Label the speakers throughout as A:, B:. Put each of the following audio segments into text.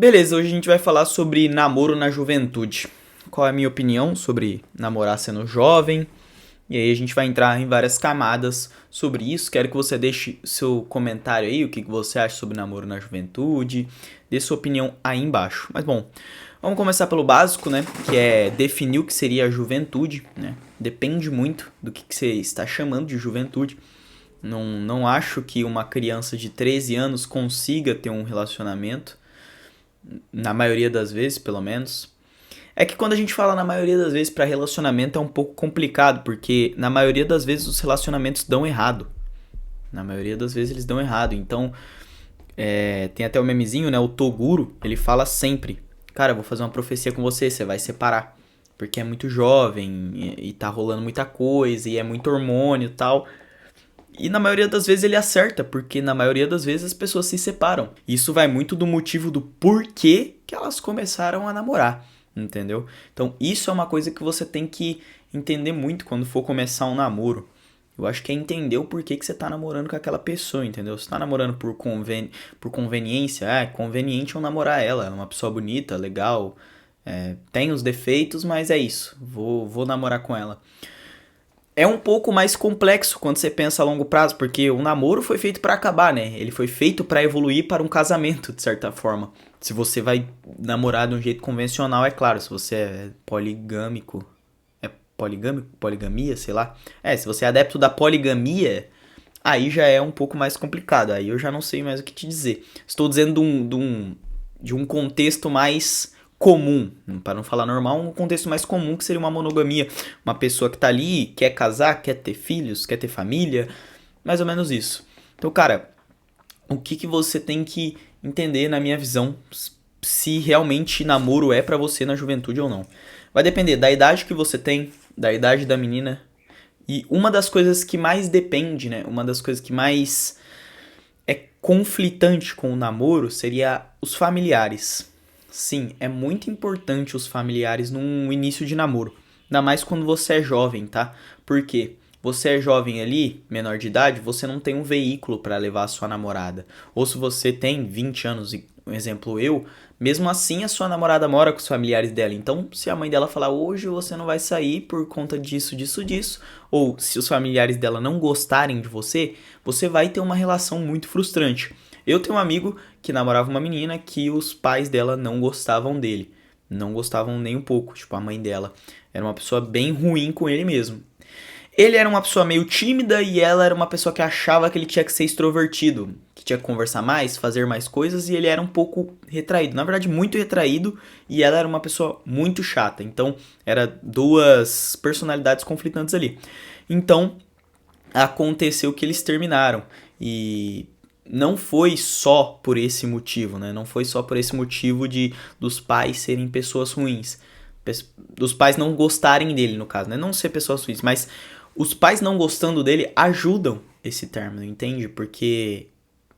A: Beleza, hoje a gente vai falar sobre namoro na juventude. Qual é a minha opinião sobre namorar sendo jovem? E aí a gente vai entrar em várias camadas sobre isso. Quero que você deixe seu comentário aí, o que você acha sobre namoro na juventude. Dê sua opinião aí embaixo. Mas bom, vamos começar pelo básico, né? Que é definir o que seria a juventude, né? Depende muito do que você está chamando de juventude. Não acho que uma criança de 13 anos consiga ter um relacionamento, na maioria das vezes, pelo menos. É que quando a gente fala na maioria das vezes para relacionamento é um pouco complicado, porque na maioria das vezes os relacionamentos dão errado. Na maioria das vezes eles dão errado. Então, tem até o memezinho, né? O Toguro, ele fala sempre: cara, eu vou fazer uma profecia com você, você vai separar. Porque é muito jovem e tá rolando muita coisa e é muito hormônio e tal. E na maioria das vezes ele acerta, porque na maioria das vezes as pessoas se separam. Isso vai muito do motivo do porquê que elas começaram a namorar, entendeu? Então isso é uma coisa que você tem que entender muito quando for começar um namoro. Eu acho que é entender o porquê que você tá namorando com aquela pessoa, entendeu? Você tá namorando por conveniência, é conveniente eu namorar ela é uma pessoa bonita, legal, tem os defeitos, mas é isso, vou namorar com ela. É um pouco mais complexo quando você pensa a longo prazo, porque o namoro foi feito pra acabar, né? Ele foi feito pra evoluir para um casamento, de certa forma. Se você vai namorar de um jeito convencional, é claro, se você é poligâmico, poligamia, sei lá. Se você é adepto da poligamia, aí já é um pouco mais complicado. Aí eu já não sei mais o que te dizer. Estou dizendo de um contexto mais comum, para não falar normal, um contexto mais comum que seria uma monogamia. Uma pessoa que tá ali, quer casar, quer ter filhos, quer ter família, mais ou menos isso. Então, cara, o que você tem que entender, na minha visão, se realmente namoro é pra você na juventude ou não. Vai depender da idade que você tem, da idade da menina. E uma das coisas que mais depende, né? Uma das coisas que mais é conflitante com o namoro seria os familiares. Sim, é muito importante os familiares no início de namoro. Ainda mais quando você é jovem, tá? Por quê? Você é jovem ali, menor de idade, você não tem um veículo para levar a sua namorada. Ou se você tem 20 anos, um exemplo eu, mesmo assim a sua namorada mora com os familiares dela. Então, se a mãe dela falar hoje você não vai sair por conta disso, disso, disso, ou se os familiares dela não gostarem de você, você vai ter uma relação muito frustrante. Eu tenho um amigo que namorava uma menina que os pais dela não gostavam dele. Não gostavam nem um pouco, tipo a mãe dela. Era uma pessoa bem ruim com ele mesmo. Ele era uma pessoa meio tímida e ela era uma pessoa que achava que ele tinha que ser extrovertido, que tinha que conversar mais, fazer mais coisas, e ele era um pouco retraído, na verdade muito retraído, e ela era uma pessoa muito chata. Então, era duas personalidades conflitantes ali. Então, aconteceu que eles terminaram. E não foi só por esse motivo, né? Não foi só por esse motivo de dos pais serem pessoas ruins. Dos pais não gostarem dele, no caso, né? Não ser pessoas ruins, mas os pais não gostando dele ajudam esse término, entende? Porque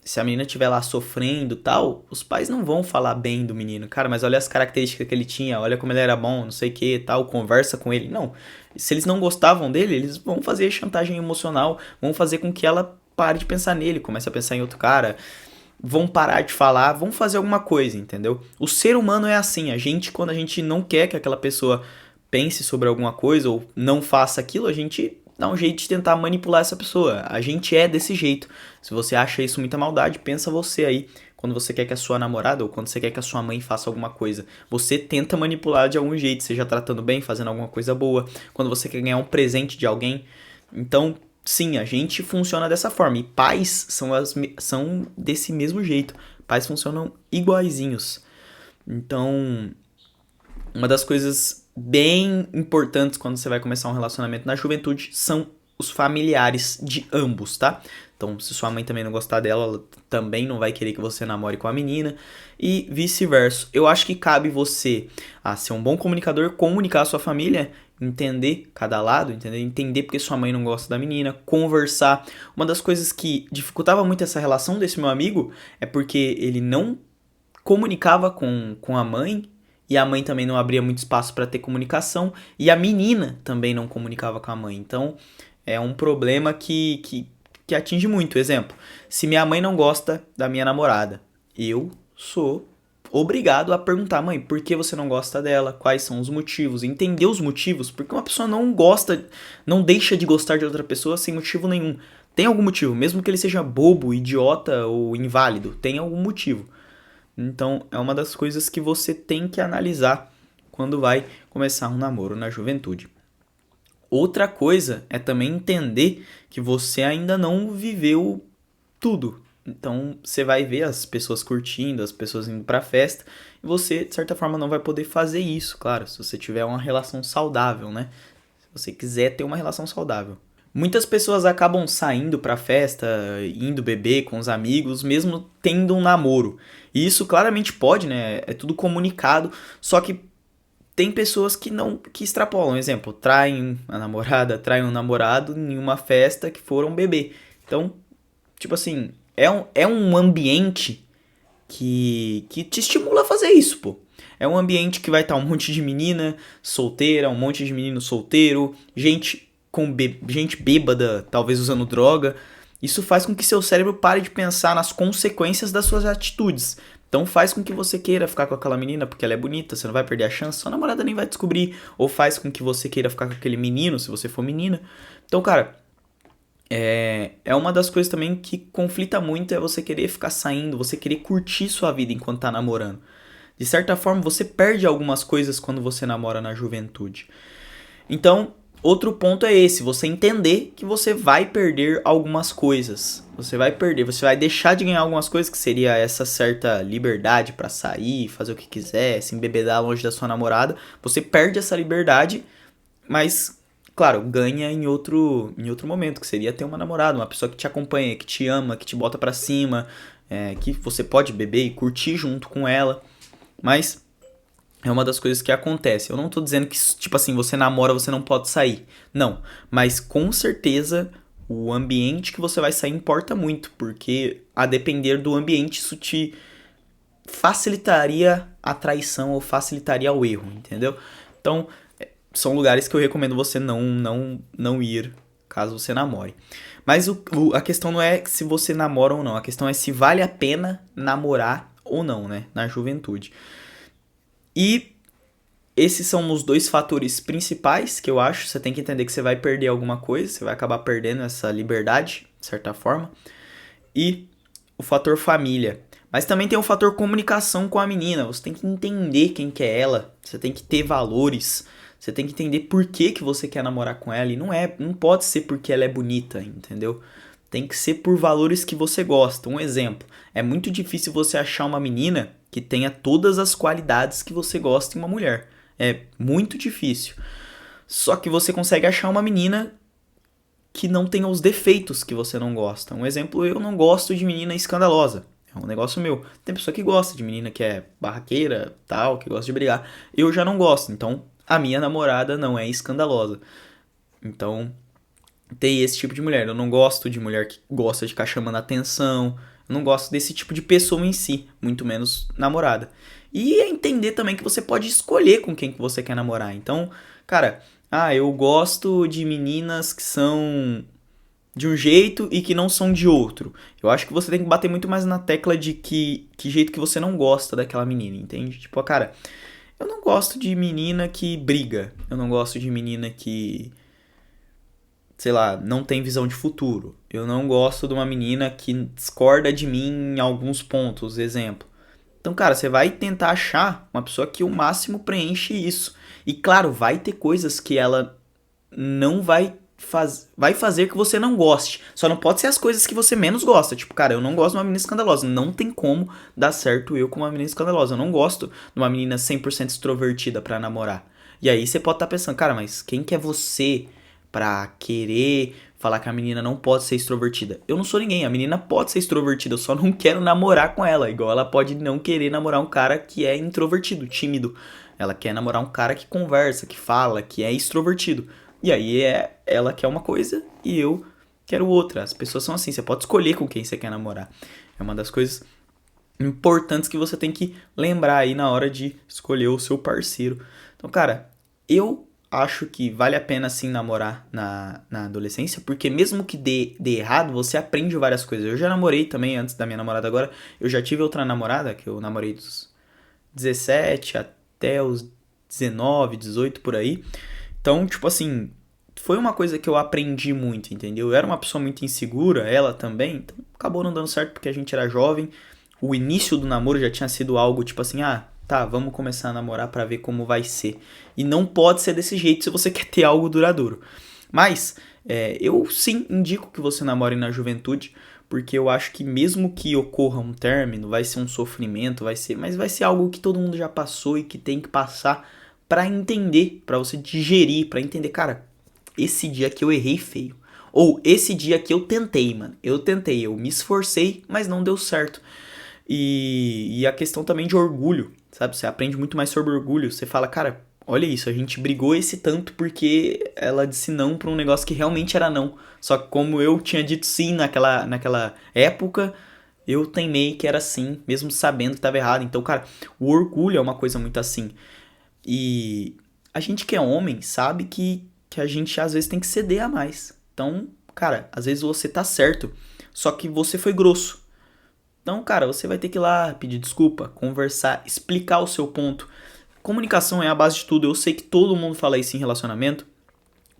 A: se a menina estiver lá sofrendo e tal, os pais não vão falar bem do menino. Cara, mas olha as características que ele tinha, olha como ele era bom, não sei o que tal, conversa com ele. Não. Se eles não gostavam dele, eles vão fazer chantagem emocional, vão fazer com que ela pare de pensar nele, comece a pensar em outro cara, vão parar de falar, vão fazer alguma coisa, entendeu? O ser humano é assim, a gente, quando a gente não quer que aquela pessoa pense sobre alguma coisa ou não faça aquilo, a gente dá um jeito de tentar manipular essa pessoa. A gente é desse jeito. Se você acha isso muita maldade, pensa você aí. Quando você quer que a sua namorada ou quando você quer que a sua mãe faça alguma coisa, você tenta manipular de algum jeito, seja tratando bem, fazendo alguma coisa boa. Quando você quer ganhar um presente de alguém. Então, sim, a gente funciona dessa forma. E pais são desse mesmo jeito. Pais funcionam iguaizinhos. Então, uma das coisas bem importantes quando você vai começar um relacionamento na juventude são os familiares de ambos, tá? Então, se sua mãe também não gostar dela, ela também não vai querer que você namore com a menina e vice-versa. Eu acho que cabe você a ser um bom comunicador, comunicar a sua família, entender cada lado, entender porque sua mãe não gosta da menina, conversar. Uma das coisas que dificultava muito essa relação desse meu amigo é porque ele não comunicava com a mãe e a mãe também não abria muito espaço para ter comunicação e a menina também não comunicava com a mãe. Então é um problema que atinge muito. Exemplo, se minha mãe não gosta da minha namorada, eu sou obrigado a perguntar, mãe, por que você não gosta dela? Quais são os motivos? Entender os motivos, porque uma pessoa não gosta, não deixa de gostar de outra pessoa sem motivo nenhum. Tem algum motivo, mesmo que ele seja bobo, idiota ou inválido, tem algum motivo. Então, é uma das coisas que você tem que analisar quando vai começar um namoro na juventude. Outra coisa é também entender que você ainda não viveu tudo. Então, você vai ver as pessoas curtindo, as pessoas indo pra festa, e você, de certa forma, não vai poder fazer isso, claro, se você tiver uma relação saudável, né? Se você quiser ter uma relação saudável. Muitas pessoas acabam saindo pra festa, indo beber com os amigos, mesmo tendo um namoro. E isso claramente pode, né? É tudo comunicado, só que tem pessoas que não que extrapolam. Exemplo, traem a namorada, traem um namorado em uma festa que foram beber. Então, tipo assim, é um ambiente que te estimula a fazer isso, pô. É um ambiente que vai estar um monte de menina solteira, um monte de menino solteiro, gente bêbada, talvez usando droga. Isso faz com que seu cérebro pare de pensar nas consequências das suas atitudes. Então faz com que você queira ficar com aquela menina porque ela é bonita, você não vai perder a chance, sua namorada nem vai descobrir. Ou faz com que você queira ficar com aquele menino, se você for menina. Então, cara, é uma das coisas também que conflita muito é você querer ficar saindo, você querer curtir sua vida enquanto tá namorando. De certa forma, você perde algumas coisas quando você namora na juventude. Então, outro ponto é esse, você entender que você vai perder algumas coisas. Você vai perder, você vai deixar de ganhar algumas coisas, que seria essa certa liberdade pra sair, fazer o que quiser, se embebedar longe da sua namorada. Você perde essa liberdade, mas, claro, ganha em outro momento, que seria ter uma namorada, uma pessoa que te acompanha, que te ama, que te bota pra cima, que você pode beber e curtir junto com ela. Mas é uma das coisas que acontece. Eu não tô dizendo que, tipo assim, você namora, você não pode sair. Não. Mas com certeza o ambiente que você vai sair importa muito. Porque a depender do ambiente, isso te facilitaria a traição ou facilitaria o erro, entendeu? Então, são lugares que eu recomendo você não ir caso você namore. Mas a questão não é se você namora ou não. A questão é se vale a pena namorar ou não, né? Na juventude. E esses são os dois fatores principais que eu acho. Você tem que entender que você vai perder alguma coisa, você vai acabar perdendo essa liberdade, de certa forma. E o fator família. Mas também tem o fator comunicação com a menina. Você tem que entender quem que é ela, você tem que ter valores, você tem que entender por que, que você quer namorar com ela. E não pode ser porque ela é bonita, entendeu? Tem que ser por valores que você gosta. Um exemplo, é muito difícil você achar uma menina que tenha todas as qualidades que você gosta em uma mulher. É muito difícil. Só que você consegue achar uma menina que não tenha os defeitos que você não gosta. Um exemplo, eu não gosto de menina escandalosa. É um negócio meu. Tem pessoa que gosta de menina que é barraqueira, tal, que gosta de brigar. Eu já não gosto. Então, a minha namorada não é escandalosa. Então, tem esse tipo de mulher. Eu não gosto de mulher que gosta de ficar chamando atenção. Eu não gosto desse tipo de pessoa em si, muito menos namorada. E é entender também que você pode escolher com quem que você quer namorar. Então, cara, eu gosto de meninas que são de um jeito e que não são de outro. Eu acho que você tem que bater muito mais na tecla de que jeito que você não gosta daquela menina, entende? Tipo, cara, eu não gosto de menina que briga. Eu não gosto de menina que, sei lá, não tem visão de futuro. Eu não gosto de uma menina que discorda de mim em alguns pontos, exemplo. Então, cara, você vai tentar achar uma pessoa que o máximo preenche isso. E claro, vai ter coisas que ela não vai fazer que você não goste. Só não pode ser as coisas que você menos gosta. Tipo, cara, eu não gosto de uma menina escandalosa. Não tem como dar certo eu com uma menina escandalosa. Eu não gosto de uma menina 100% extrovertida pra namorar. E aí você pode estar pensando, cara, mas quem que é você pra querer falar que a menina não pode ser extrovertida? Eu não sou ninguém, a menina pode ser extrovertida, eu só não quero namorar com ela. Igual ela pode não querer namorar um cara que é introvertido, tímido. Ela quer namorar um cara que conversa, que fala, que é extrovertido. E aí ela quer uma coisa e eu quero outra. As pessoas são assim, você pode escolher com quem você quer namorar. É uma das coisas importantes que você tem que lembrar aí na hora de escolher o seu parceiro. Então, cara, eu acho que vale a pena sim namorar na adolescência, porque mesmo que dê errado, você aprende várias coisas. Eu já namorei também antes da minha namorada agora, eu já tive outra namorada, que eu namorei 17 até os 19, 18 por aí. Então, tipo assim, foi uma coisa que eu aprendi muito, entendeu? Eu era uma pessoa muito insegura, ela também, então acabou não dando certo porque a gente era jovem. O início do namoro já tinha sido algo tipo assim, ah, tá, vamos começar a namorar pra ver como vai ser. E não pode ser desse jeito se você quer ter algo duradouro. Mas, eu sim indico que você namore na juventude, porque eu acho que mesmo que ocorra um término, vai ser um sofrimento, mas vai ser algo que todo mundo já passou e que tem que passar pra entender, pra você digerir, pra entender, cara, esse dia que eu errei feio. Ou esse dia que eu tentei, mano. Eu tentei, eu me esforcei, mas não deu certo. E a questão também de orgulho, sabe? Você aprende muito mais sobre orgulho. Você fala, cara, olha isso, a gente brigou esse tanto porque ela disse não pra um negócio que realmente era não. Só que como eu tinha dito sim naquela época, eu teimei que era sim, mesmo sabendo que estava errado. Então, cara, o orgulho é uma coisa muito assim. E a gente que é homem sabe que a gente às vezes tem que ceder a mais. Então, cara, às vezes você tá certo, só que você foi grosso. Então, cara, você vai ter que ir lá pedir desculpa, conversar, explicar o seu ponto. Comunicação é a base de tudo. Eu sei que todo mundo fala isso em relacionamento.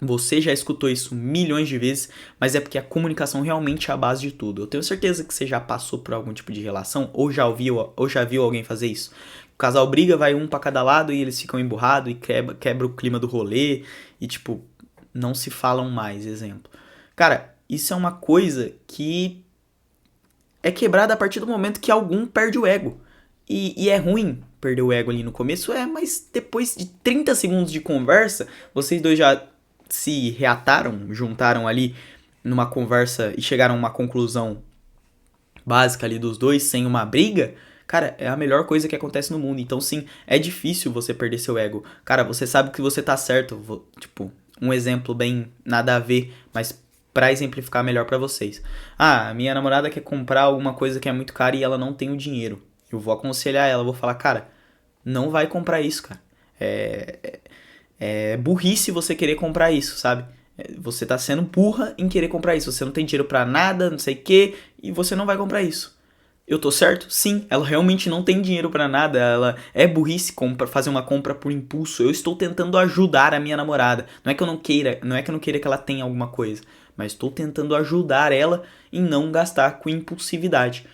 A: Você já escutou isso milhões de vezes, mas é porque a comunicação realmente é a base de tudo. Eu tenho certeza que você já passou por algum tipo de relação ou já viu alguém fazer isso. O casal briga, vai um pra cada lado e eles ficam emburrados e quebra o clima do rolê e tipo, não se falam mais, exemplo. Cara, isso é uma coisa que é quebrada a partir do momento que algum perde o ego. E é ruim perder o ego ali no começo, mas depois de 30 segundos de conversa, vocês dois já se reataram, juntaram ali numa conversa e chegaram a uma conclusão básica ali dos dois, sem uma briga, cara, é a melhor coisa que acontece no mundo. Então, sim, é difícil você perder seu ego. Cara, você sabe que você tá certo. Tipo, um exemplo bem nada a ver, mas pra exemplificar melhor pra vocês. Ah, minha namorada quer comprar alguma coisa que é muito cara e ela não tem o dinheiro. Eu vou aconselhar ela, vou falar, cara, não vai comprar isso, cara. É burrice você querer comprar isso, sabe? Você tá sendo burra em querer comprar isso. Você não tem dinheiro pra nada, não sei o que, e você não vai comprar isso. Eu tô certo? Sim, ela realmente não tem dinheiro pra nada, ela é burrice fazer uma compra por impulso. Eu estou tentando ajudar a minha namorada. Não é que eu não queira, não é que eu não queira que ela tenha alguma coisa, mas estou tentando ajudar ela em não gastar com impulsividade.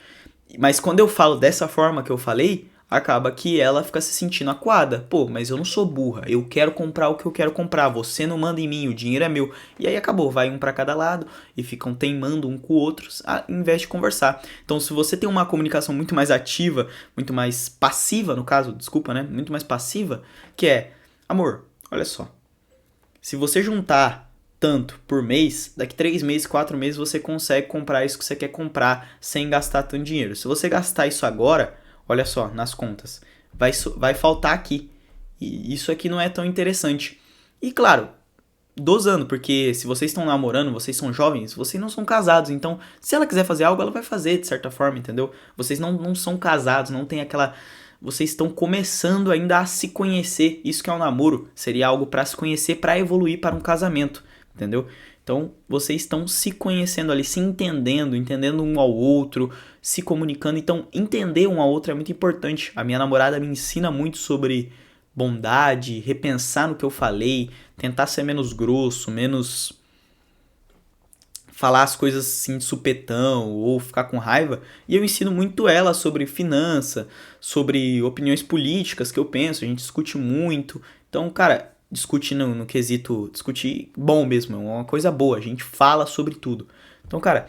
A: Mas quando eu falo dessa forma que eu falei, acaba que ela fica se sentindo acuada. Pô, mas eu não sou burra, eu quero comprar o que eu quero comprar, você não manda em mim, o dinheiro é meu. E aí acabou, vai um pra cada lado e ficam teimando um com o outro, ao invés de conversar. Então, se você tem uma comunicação muito mais ativa, muito mais passiva, no caso, desculpa, né? Muito mais passiva, que é, amor, olha só, se você juntar tanto por mês, daqui 3 meses, 4 meses você consegue comprar isso que você quer comprar sem gastar tanto dinheiro. Se você gastar isso agora, olha só, nas contas, vai faltar aqui. E isso aqui não é tão interessante. E claro, dosando, porque se vocês estão namorando, vocês são jovens, vocês não são casados. Então, se ela quiser fazer algo, ela vai fazer de certa forma, entendeu? Vocês não são casados, não tem aquela. Vocês estão começando ainda a se conhecer. Isso que é um namoro. Seria algo pra se conhecer, pra evoluir para um casamento, entendeu? Então, vocês estão se conhecendo ali, se entendendo, entendendo um ao outro, se comunicando. Então, entender um ao outro é muito importante. A minha namorada me ensina muito sobre bondade, repensar no que eu falei, tentar ser menos grosso, menos falar as coisas assim de supetão ou ficar com raiva. E eu ensino muito ela sobre finança, sobre opiniões políticas que eu penso, a gente discute muito. Então, cara, discute no quesito, discutir bom mesmo, é uma coisa boa, a gente fala sobre tudo. Então, cara,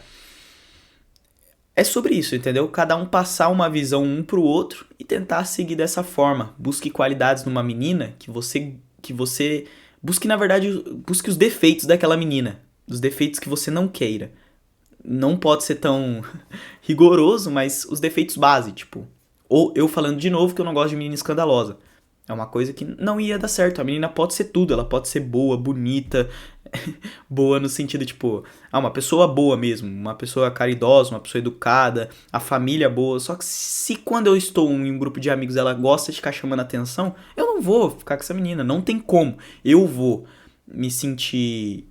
A: é sobre isso, entendeu? Cada um passar uma visão um pro outro e tentar seguir dessa forma. Busque qualidades numa menina que você busque, na verdade, busque os defeitos daquela menina, os defeitos que você não queira. Não pode ser tão rigoroso, mas os defeitos base, tipo, ou eu falando de novo que eu não gosto de menina escandalosa. É uma coisa que não ia dar certo. A menina pode ser tudo, ela pode ser boa, bonita, boa no sentido, tipo, uma pessoa boa mesmo, uma pessoa caridosa, uma pessoa educada, a família boa. Só que se quando eu estou em um grupo de amigos ela gosta de ficar chamando atenção, eu não vou ficar com essa menina, não tem como. Eu vou me sentir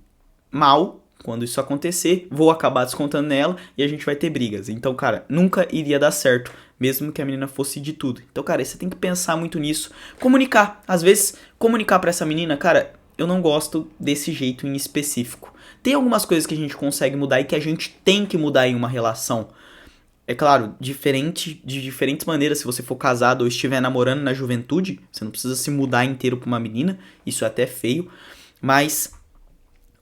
A: mal quando isso acontecer, vou acabar descontando nela e a gente vai ter brigas. Então, cara, nunca iria dar certo. mesmo que a menina fosse de tudo. Então, cara, você tem que pensar muito nisso. Comunicar. Às vezes, comunicar pra essa menina, cara, eu não gosto desse jeito em específico. Tem algumas coisas que a gente consegue mudar e que a gente tem que mudar em uma relação. É claro, de diferentes maneiras, se você for casado ou estiver namorando na juventude, você não precisa se mudar inteiro pra uma menina, isso é até feio, mas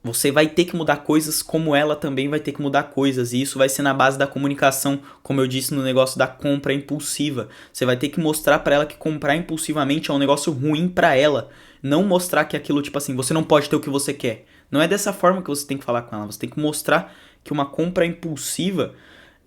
A: você vai ter que mudar coisas como ela também vai ter que mudar coisas, e isso vai ser na base da comunicação, como eu disse no negócio da compra impulsiva. Você vai ter que mostrar pra ela que comprar impulsivamente é um negócio ruim pra ela, não mostrar que aquilo, tipo assim, você não pode ter o que você quer. Não é dessa forma que você tem que falar com ela, você tem que mostrar que uma compra impulsiva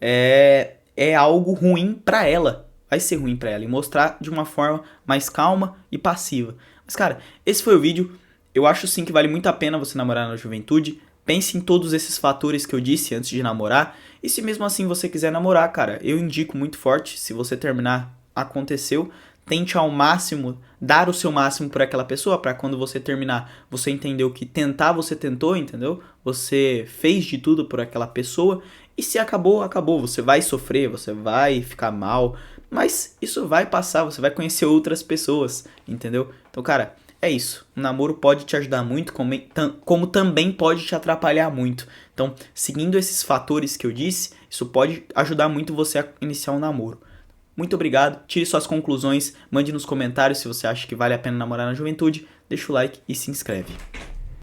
A: é algo ruim pra ela. Vai ser ruim pra ela. E mostrar de uma forma mais calma e passiva. Mas, cara, esse foi o vídeo. Eu acho sim que vale muito a pena você namorar na juventude. Pense em todos esses fatores que eu disse antes de namorar. E se mesmo assim você quiser namorar, cara, eu indico muito forte. Se você terminar, aconteceu. Tente ao máximo dar o seu máximo por aquela pessoa, para quando você terminar, você entendeu que tentar você tentou, entendeu? Você fez de tudo por aquela pessoa. E se acabou, acabou. Você vai sofrer, você vai ficar mal, mas isso vai passar, você vai conhecer outras pessoas, entendeu? Então, cara, é isso. O namoro pode te ajudar muito, como também pode te atrapalhar muito. Então, seguindo esses fatores que eu disse, isso pode ajudar muito você a iniciar um namoro. Muito obrigado, tire suas conclusões, mande nos comentários se você acha que vale a pena namorar na juventude, deixa o like e se inscreve.